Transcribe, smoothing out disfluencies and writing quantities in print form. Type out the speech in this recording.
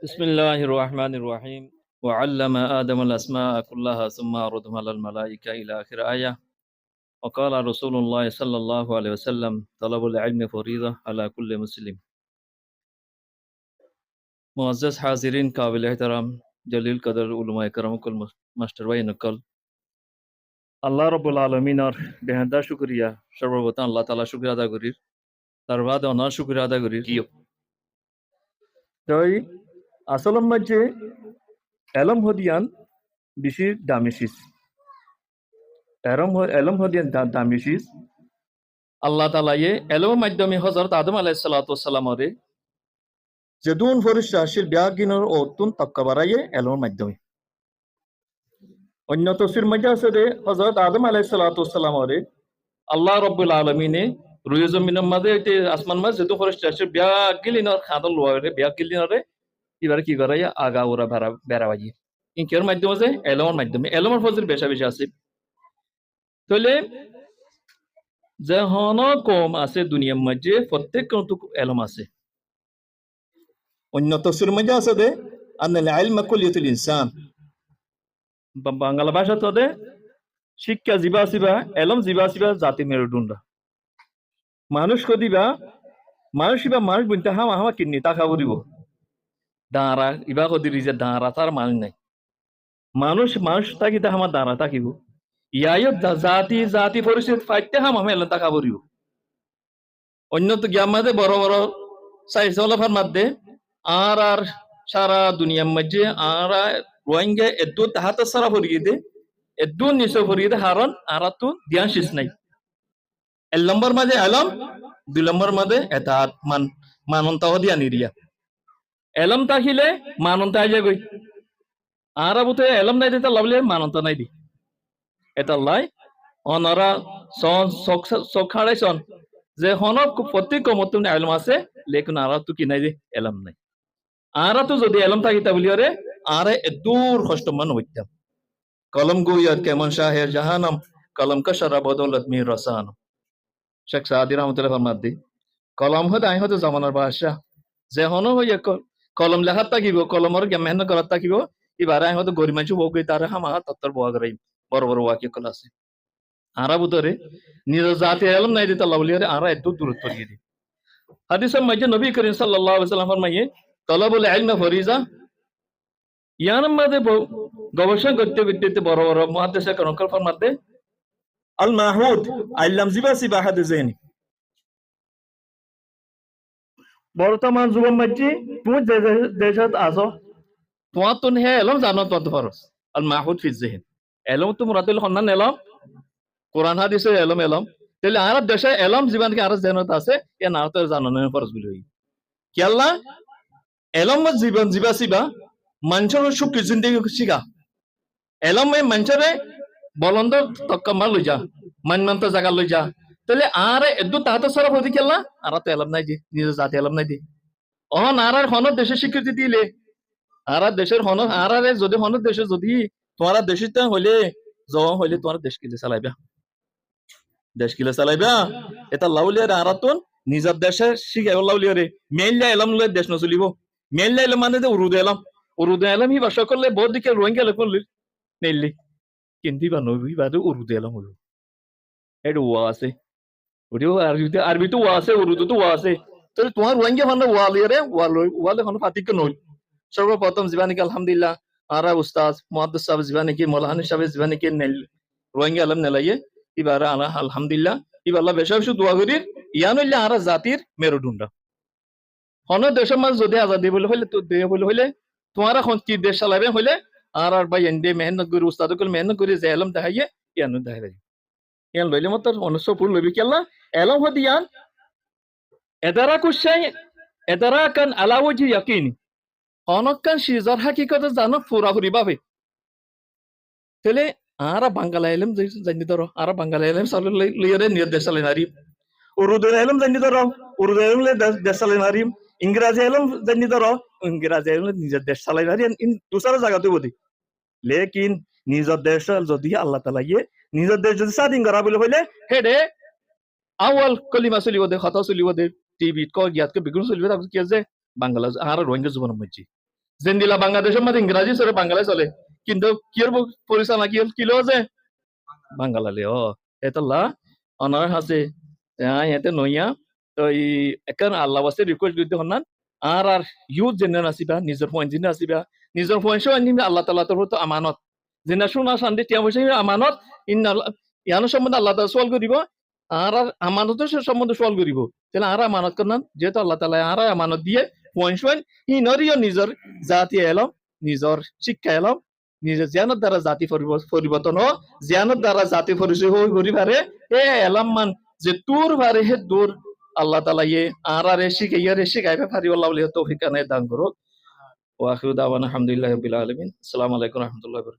بسم الله الرحمن الرحيم وعلم آدم الأسماء كلها ثم عرضهم على الملائكة إلى آخر آية وقال رسول الله صلى الله عليه وسلم طلب العلم فريضة على كل مسلم معزز حاضرین قابل احترام جلیل قدر علماء کرام کل master ভাই নকল আল্লাহ রব্বুল আলমিনের বেহাদা শুক্রিয়া সর্বপ্রথম আল্লাহ তালা শুক্রিয়া আদা করি তার বাদে অনার শুক্রিয়া আদা করি কিও তাই আসলম মাঝে এলম হদিয়ান বেশি দামিশিস এলম হদিয়ান দামিশিস আল্লাহ তালা এলমের মাধ্যমে হজরত আদম আলাইহিসসালামরে যেদুন ফরিস্তা আসিল বিয়াগিনের অতুন তক্কা বাড়াইয়ে এলমের মাধ্যমে অন্য তফসির মধ্যে আছে যে হযরত আদম আলাইহিসসালামরে আল্লাহ রাব্বুল আলামিনে রুয়ে জমিনের মাঝে এতে আসমান মাঝে যেহেতু ফরেস্ট আছে বিয়া গিলিনর খাদল লোয়ারে বিয়া গিলিনরে এবারে কি করে আগা ওরা বেড়াবাজি ইনকের মাধ্যমে যে এলমের মাধ্যমে এলমের ফজিল বেশা বেশি আছে তাহলে যে হন কম আছে দুনিয়ার মাঝে প্রত্যেক কৌতুক এলম আছে অন্য তফসির মধ্যে আছে যে আন্নাল ইলমা কুল্লিয়াতুল ইনসান বাংলা ভাষা তো শিক্ষা জীবা শিবা এলম জীবা শিবা জাতি মেরুদণ্ড মানুষ কদিবা মানুষ ইবা মানুষ বুনতে হামা হামা কিন্নি টাকা বুড়িব দাঁড়া ইবা কদি রিজে দাঁড়া তার মান নাই মানুষ মানুষ থাকিতে হামা দাঁড়া থাকিব ইয়ায়ত জাতি জাতি পরিস্থিতি ফাইতে হামা মেল টাকা বুড়িব অন্য তো গ্যাম মাঝে বড় বড় সাইজলাফার মধ্যে আর সারা দুনিয়ার মাঝে আর রোহিঙ্গা এদু তাহাতে সারা ভরিয়ে দে এদু নিচে ভরিয়ে দে হারন আর তো ধ্যান শেষ নাই এক নম্বর মাঝে এলম দুই নম্বর মাঝে এতাত মানন্তা দিয়া নিরিয়া এলম তাহিলে মানন্তা আইয়া গই আর বুতে এলম নাই দিতে লাভলে মানন্তা নাই দি এটা লাই অনরা সন সখাড়াই সন যে হনক প্রত্যেক কমতুন এলম আছে লেকিন আর তো কি নাই যে এলম নাই আর তো যদি এলম থাকিতা বলি আরে আরে দূর কষ্ট মান হইতাম কলম গুয়াত কেমন শাহের জাহানম কলম কশরা বদৌলত মির রসানম শেখ সাদি রহমতুল্লাহ ফরমাদ্দি কলম হতে আই হতে জামানার বাদশাহ যে হনো হইয়া কলম লেখাত থাকিব কলমর মেহনত করাত থাকিব এবার আই হতে গরিব মানুষ বউকে তার হামা তত্তর বয়া করাই বড় বড় ওয়াকি কল আছে আরা বুতরে নিজের জাতি এলম নাই দিতে আল্লাহ বলি আরা এত দূরত্ব দিয়ে দি হাদিসের মধ্যে নবী করিম সাল্লাল্লাহু আলাইহি ওয়াসাল্লাম ফরমাইয়ে তলাবুল ইলম ফরিজা ইয়ার মধ্যে গবেষণা করতে করতে বড় বড় মুহাদ্দিসে করকল ফরমাতে আল মাহুদ আইলাম জিবা সিবা হাদিসেনি বর্তমান যুগের মধ্যে তুমি যে দেশত আছো তোমার তো হে এলম জানো তো ফরস আল মাহুদ ফি যিহন এলম তো মুরাতিল খন্নান এলম কোরআন হাদিসে এলম এলম তাহলে আর দেশে এলম জীবন কি আর জানত আছে এ না তো জানো না ফরস বলি হই কি আল্লাহ এলম জীবন জিবা সিবা মানুষের সুখ জিন্দেগি শিখা এলম এই মানুষের বলন্দ তক্কমা লই যা মানমন্ত জায়গা লই যা তাহলে আর এদু তাহাতে সরব হদি কেলা আর তো এলম নাই দি নিজের জাতি এলম নাই দি অহন আর হন দেশের স্বীকৃতি দিলে আর দেশের হন আর যদি হন দেশে যদি তোমার দেশিতে হইলে জওয়া হইলে তোমার দেশ কিলে চালাইবা দেশ কিলে চালাইবা এটা লাউলিয়ারে আর তো নিজের দেশের শিখে লাউলিয়ারে মেইলা এলম লই দেশ নচলিব মেইলা এলম মানে যে উরুদু এলম হি ভাষা করলে বহুত দিকে রোহিঙ্গা লোক নেইলি কিন্তু বা নবী বা উরুদু এলম হইব এটা ওয়া আছে ওটিও আরবি তো ওয়া আছে উর্দু তো ওয়া আছে তাহলে তোমার রোহিঙ্গা ফান্ড ওয়া লিয়ারে ওয়ালে কোনো পাতিক নই সর্বপ্রথম জীবানিকে আলহামদুলিল্লাহ আরা উস্তাদ মুহাদ্দিস সাহেব জীবানিকে মৌলানা সাহেব জীবানিকে নেল রোহিঙ্গা আলম নেলাইয়ে এবারে আনা আলহামদুলিল্লাহ এবার আল্লাহ বেশা বেশি দোয়া করি ইয়া নইলে আরা জাতির মেরুদণ্ড হন দেশের মাঝে যদি আজাদি বলে হইলে তো দেহ বলে হইলে তোমার এখন কি দেশ চালাবে হইলে আর ভাই এনডে মেহনত করি উস্তাদ করে মেহনত করি যে এলম দেখাইয়ে ইয়ান দেখাই ইয়ান লইলে মত অনুসপুর লইবি কেলা এলম হদিয়ান এদারা কুশাই এদারা কান আলাওজি ইয়াকিন অনক কান শিজার হাকিকত জানো পুরাপুরি ভাবে তাহলে আর বাঙ্গালা এলম জানি ধরো আর বাঙ্গালা এলম সালে লইরে নির্দেশ চালাই নারি উর্দু এলম জানি ধরো উর্দু এলম দেশ চালাই নারি ইংরাজি এলম জানি ধরো ইংরাজি এলম নিজের দেশ চালাই নারি দুসরা জায়গাতে বদি লেকিন নিজের দেশ যদি আল্লাহ তালা গিয়ে নিজের দেশ যদি স্বাধীন করা বলে হইলে হেডে আওয়াল কলিমা চলিব দে কথা চলিব দে টিভি ক গিয়াতকে বিগুণ চলিব তারপর কি আছে বাংলা আর রোহিঙ্গা জীবনের মধ্যে জেন্দিলা বাংলাদেশের মধ্যে ইংরাজি চলে বাংলায় চলে কিন্তু কিয়র পরিচালনা কি কিলো আছে বাঙালি এতলা অনার হাসে এতে নইয়া তো একান আল্লাহ বাসে রিকোয়েস্ট করতে হন্নান আর ইউথ জেনে আসিবা নিজের পয়েন্ট জেনে আসিবা নিজের পয়েন্ট আল্লাহ তালা তোর তো আমানত যেনা শোনা শান্তি টিয়া পয়সা আমানত ইয়ানোর সম্বন্ধে আল্লাহ তালা সোয়াল করিব আর আমানতের সম্বন্ধে সোয়াল করিব তাহলে আর আমানত করনান যেহেতু আল্লাহ তালা আর আমানত দিয়ে পয়েন্ট ইনরিও নিজের জাতি এলম নিজের শিক্ষা এলম নিজের জ্ঞানের দ্বারা জাতি পরিবর্তন হ জ্ঞানের দ্বারা জাতি পরিচয় হয়ে ঘুরি পারে এ এলাম মান যে তোর বারে হে দূর আল্লাহ তালা ইয়ে আর শিখাইবে পারি আল্লাহ তৌফিক দান করুক ওয়া আখিরু দাওয়ানা আলহামদুলিল্লাহি রাব্বিল আলামিন আসসালামু আলাইকুম ওয়া রাহমাতুল্লাহি ওয়া বারাকাতুহু